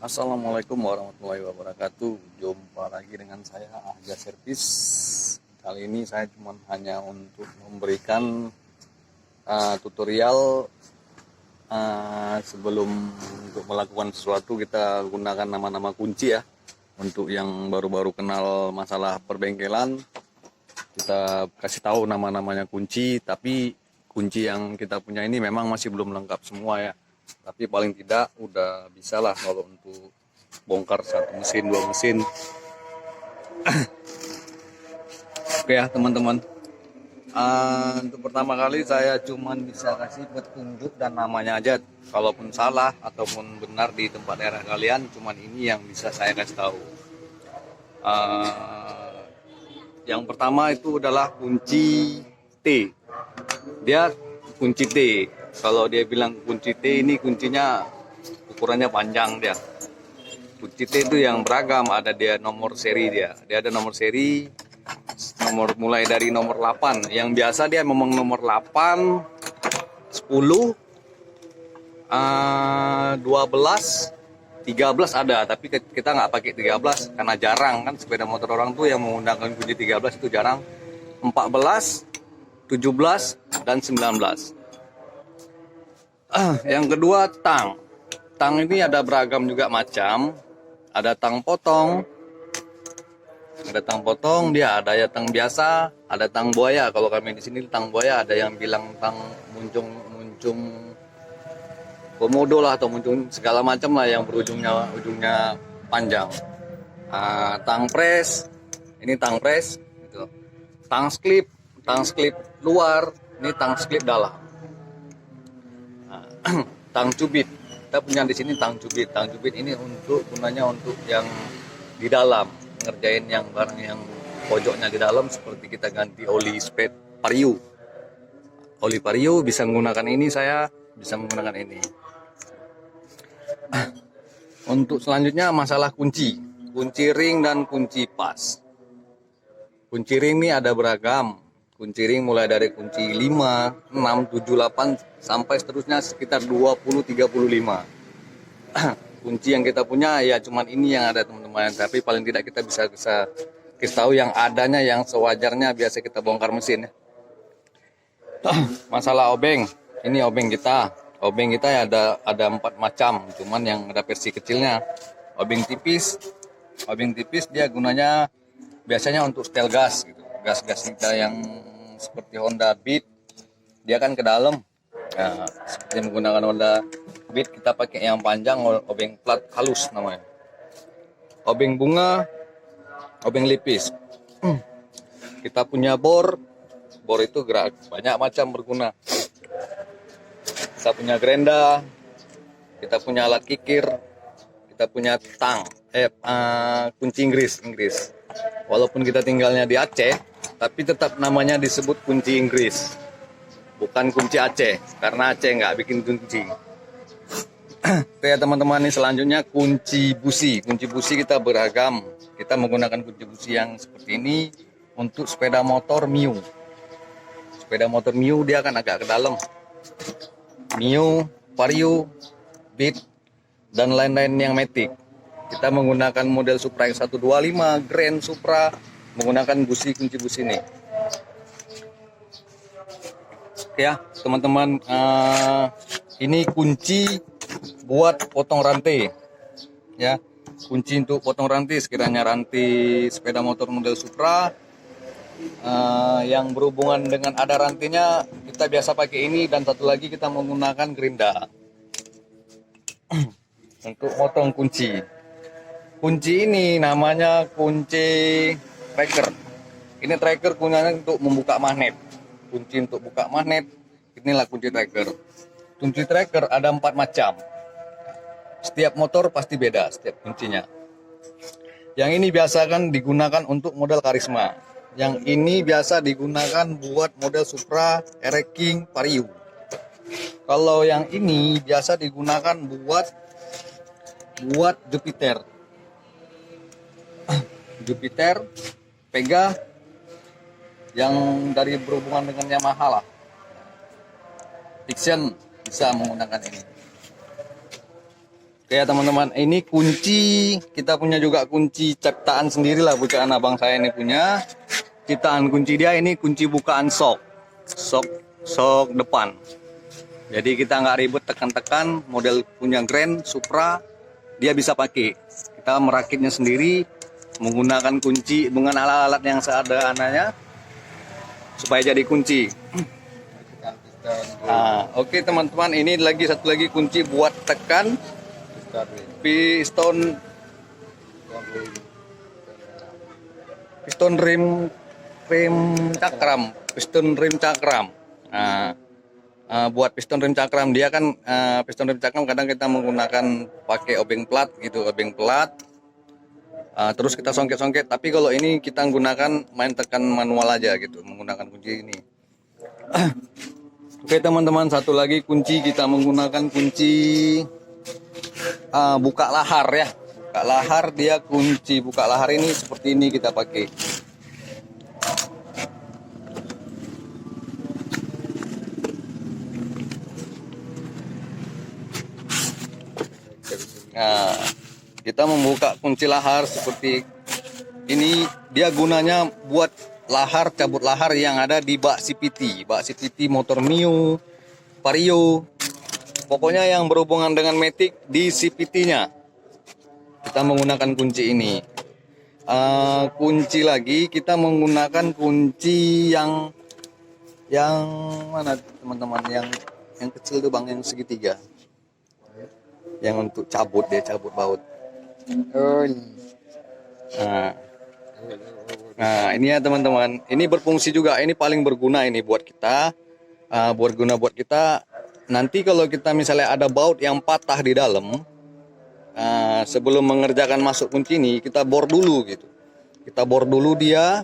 Assalamualaikum warahmatullahi wabarakatuh. Jumpa lagi dengan saya Ahja Servis. Kali ini saya cuma hanya untuk memberikan tutorial sebelum untuk melakukan sesuatu kita gunakan nama-nama kunci ya. Untuk yang baru-baru kenal masalah perbengkelan, kita kasih tahu nama-namanya kunci, tapi kunci yang kita punya ini memang masih belum lengkap semua ya. Tapi paling tidak udah bisa lah kalau untuk bongkar satu mesin, dua mesin. Oke ya teman-teman, untuk pertama kali saya cuman bisa kasih petunjuk dan namanya aja. Kalaupun salah ataupun benar di tempat daerah kalian, cuman ini yang bisa saya kasih tahu. Yang pertama itu adalah kunci T. Dia kunci T. Kalau dia bilang kunci T, ini kuncinya ukurannya panjang dia. Kunci T itu yang beragam, ada dia nomor seri dia. Dia ada nomor seri, nomor mulai dari nomor 8. Yang biasa dia memang nomor 8, 10, 12, 13 ada, tapi kita nggak pakai 13 karena jarang kan sepeda motor orang tuh yang menggunakan kunci 13 itu jarang. 14, 17, dan 19. Yang kedua tang. Tang ini ada beragam juga macam. Ada tang potong. Ada tang potong, dia ada ya tang biasa, ada tang buaya. Kalau kami di sini tang buaya, ada yang bilang tang muncung komodo lah atau muncung segala macam lah yang ujungnya panjang. Tang press, ini tang press gitu. Tang sklip luar, ini tang sklip dalam. Tang cubit, kita punya di sini tang cubit. Tang cubit ini gunanya untuk yang di dalam, ngerjain yang barang yang pojoknya di dalam, seperti kita ganti oli spet vario. Oli vario bisa menggunakan ini, saya bisa menggunakan ini. Untuk selanjutnya masalah kunci ring dan kunci pas. Kunci ring ini ada beragam. Kunci ring mulai dari kunci 5, 6, 7, 8 sampai seterusnya sekitar 20-35. Kunci yang kita punya ya cuman ini yang ada teman-teman, tapi paling tidak kita bisa kasih tahu yang adanya, yang sewajarnya biasa kita bongkar mesin ya. Masalah obeng, ini obeng kita. Obeng kita ya ada 4 macam, cuman yang ada versi kecilnya. Obeng tipis dia gunanya biasanya untuk setel gas gitu. Gas kita yang seperti Honda Beat, dia kan ke dalam. Nah, seperti menggunakan Honda Beat, kita pakai yang panjang, obeng plat halus namanya. Obeng bunga, obeng lipis. Kita punya bor itu gerak banyak macam berguna. Kita punya gerenda, kita punya alat kikir, kita punya tang, kunci Inggris. Walaupun kita tinggalnya di Aceh, tapi tetap namanya disebut kunci Inggris, bukan kunci Aceh, karena Aceh nggak bikin kunci. Oke ya teman-teman, ini selanjutnya kunci busi. Kunci busi kita beragam. Kita menggunakan kunci busi yang seperti ini untuk sepeda motor Mio. Sepeda motor Mio dia akan agak ke dalam. Mio, Vario, Beat, dan lain-lain yang Matic. Kita menggunakan model Supra yang 125, Grand Supra, menggunakan kunci busi ini. Oke ya teman-teman, ini kunci buat potong rantai ya. Kunci untuk potong rantai, sekiranya rantai sepeda motor model Supra yang berhubungan dengan ada rantainya, kita biasa pakai ini. Dan satu lagi kita menggunakan gerinda untuk potong kunci. Kunci ini namanya kunci tracker. Ini tracker gunanya untuk membuka magnet. Kunci untuk buka magnet, inilah kunci tracker. Kunci tracker ada 4 macam. Setiap motor pasti beda setiap kuncinya. Yang ini biasa kan digunakan untuk model Karisma. Yang ini biasa digunakan buat model Supra, RX King, Vario. Kalau yang ini biasa digunakan buat Jupiter, Pega, yang dari berhubungan dengan Yamaha lah. Fiction bisa menggunakan ini. Oke ya teman-teman, ini kunci, kita punya juga kunci ciptaan sendiri lah, bukaan abang saya ini punya. Ciptaan kunci dia ini kunci bukaan sok depan. Jadi kita nggak ribet tekan-tekan, model punya Grand, Supra, dia bisa pakai. Kita merakitnya sendiri, menggunakan kunci dengan alat-alat yang seadanya supaya jadi kunci. Nah, oke teman-teman, ini lagi satu lagi kunci buat tekan piston rim cakram. Nah, buat piston rim cakram dia kan piston rim cakram kadang kita menggunakan pakai obeng plat gitu, obeng plat. Terus kita songket-songket, tapi kalau ini kita menggunakan main tekan manual aja gitu, menggunakan kunci ini. Oke teman-teman, satu lagi kunci kita menggunakan kunci buka lahar ya. Buka lahar, dia kunci buka lahar ini seperti ini kita pakai. Nah, kita membuka kunci lahar seperti ini, dia gunanya buat lahar, cabut lahar yang ada di bak CVT motor Mio, Vario, pokoknya yang berhubungan dengan matic di CVT-nya. Kita menggunakan kunci ini. Kunci lagi kita menggunakan kunci yang mana teman-teman, yang kecil tuh bang, yang segitiga, yang untuk cabut baut. Nah ini ya teman-teman, ini berfungsi juga, ini paling berguna ini buat kita, buat kita. Nanti kalau kita misalnya ada baut yang patah di dalam, sebelum mengerjakan masuk kunci ini, kita bor dulu gitu. Kita bor dulu dia,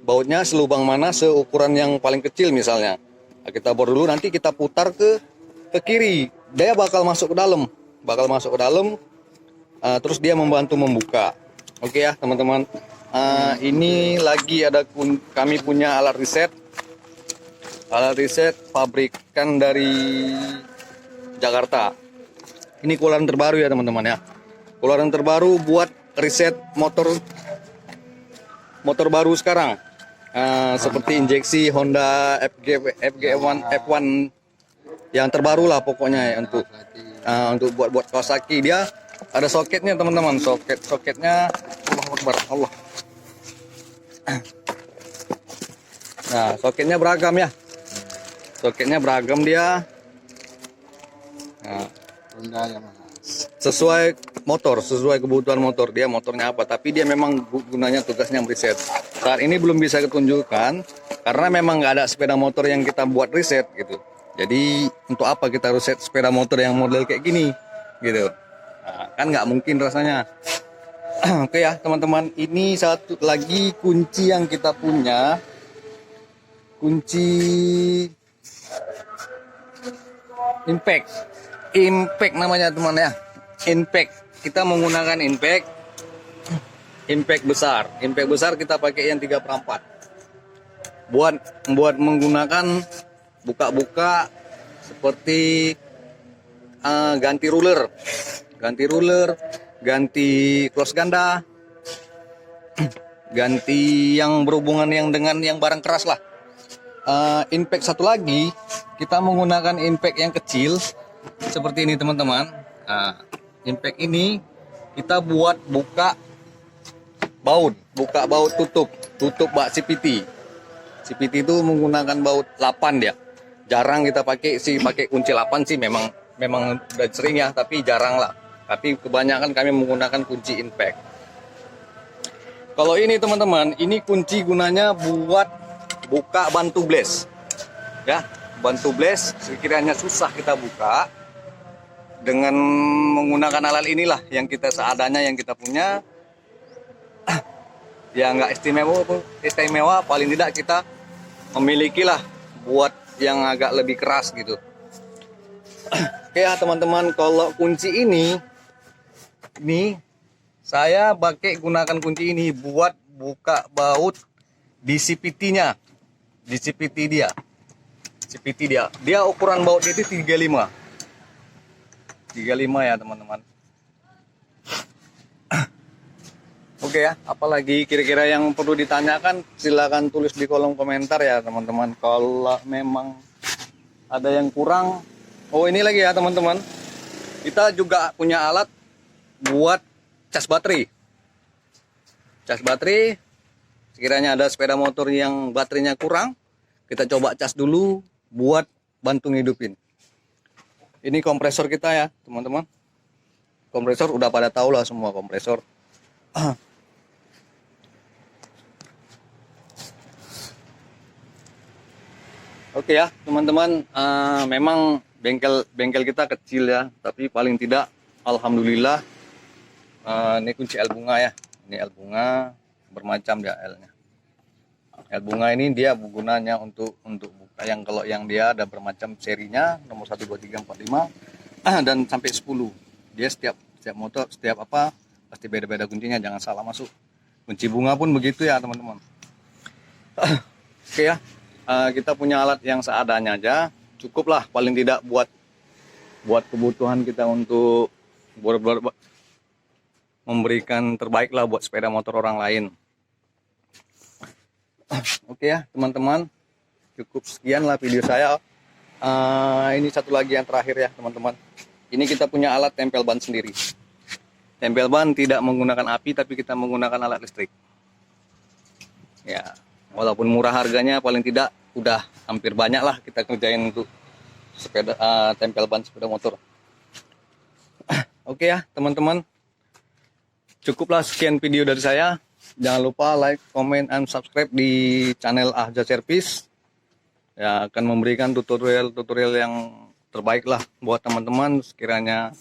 bautnya selubang mana, seukuran yang paling kecil misalnya. Nah, kita bor dulu, nanti kita putar ke kiri, dia bakal masuk ke dalam, terus dia membantu membuka. Oke ya teman-teman, ini lagi ada kami punya alat riset pabrikan dari Jakarta. Ini keluaran terbaru ya teman-teman ya. Keluaran terbaru buat riset motor baru sekarang. Seperti injeksi Honda F1 yang terbaru lah pokoknya ya, untuk buat Kawasaki. Dia ada soketnya teman-teman. Soketnya Allah. Nah, soketnya beragam ya. Dia. Nah, sesuai kebutuhan motor, dia motornya apa, tapi dia memang gunanya tugasnya riset. Saat ini belum bisa ketunjukkan karena memang nggak ada sepeda motor yang kita buat riset gitu. Jadi untuk apa kita riset sepeda motor yang model kayak gini gitu. Nah, kan nggak mungkin rasanya. Oke ya teman-teman, ini satu lagi kunci yang kita punya, kunci impact namanya teman ya. Impact, kita menggunakan impact besar kita pakai yang 3/4 buat menggunakan buka-buka seperti ganti ruler, ganti close ganda, ganti yang berhubungan dengan yang barang keras lah. Impact satu lagi kita menggunakan impact yang kecil seperti ini teman-teman. Impact ini kita buat buka baut tutup bak CVT itu menggunakan baut 8 dia. Jarang kita pakai kunci 8 sih, memang udah sering ya, tapi jarang lah. Tapi kebanyakan kami menggunakan kunci impact. Kalau ini teman-teman, ini kunci gunanya buat buka bantu blast. Ya, bantu blast sekiranya susah kita buka dengan menggunakan alat inilah yang kita seadanya, yang kita punya. Ya nggak istimewa, paling tidak kita memiliki lah buat yang agak lebih keras gitu. Oke ya teman-teman, kalau kunci ini saya gunakan kunci ini buat buka baut di CVT-nya, di CVT dia. Dia ukuran baut itu 35 ya teman-teman. Oke ya, apalagi kira-kira yang perlu ditanyakan silakan tulis di kolom komentar ya teman-teman. Kalau memang ada yang kurang, oh ini lagi ya teman-teman, kita juga punya alat buat cas baterai. Cas baterai, sekiranya ada sepeda motor yang baterainya kurang, kita coba cas dulu buat bantu ngidupin. Ini kompresor kita ya teman-teman. Kompresor udah pada tahu lah semua kompresor. Oke ya teman-teman, memang bengkel kita kecil ya, tapi paling tidak alhamdulillah ini kunci L bunga ya. Ini L bunga bermacam ya L-nya. L bunga ini dia gunanya untuk buka yang kalau yang dia ada bermacam serinya nomor 1 2 3 4 5 dan sampai 10. Dia setiap motor setiap apa pasti beda-beda kuncinya, jangan salah masuk. Kunci bunga pun begitu ya teman-teman. Oke ya. Kita punya alat yang seadanya aja, cukuplah paling tidak buat kebutuhan kita untuk memberikan terbaik lah buat sepeda motor orang lain. Oke ya teman-teman, cukup sekian lah video saya. Ini satu lagi yang terakhir ya teman-teman. Ini kita punya alat tempel ban sendiri. Tempel ban tidak menggunakan api, tapi kita menggunakan alat listrik. Ya, walaupun murah harganya, paling tidak udah hampir banyak lah kita kerjain untuk sepeda tempel ban sepeda motor. Oke ya teman-teman, cukuplah sekian video dari saya. Jangan lupa like, comment, and subscribe di channel Ahja Service. Ya, akan memberikan tutorial yang terbaik lah buat teman-teman. Sekiranya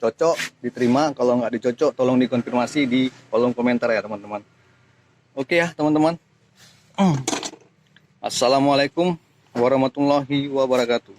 cocok diterima, kalau nggak dicocok tolong dikonfirmasi di kolom komentar ya teman-teman. Oke ya teman-teman. Assalamualaikum warahmatullahi wabarakatuh.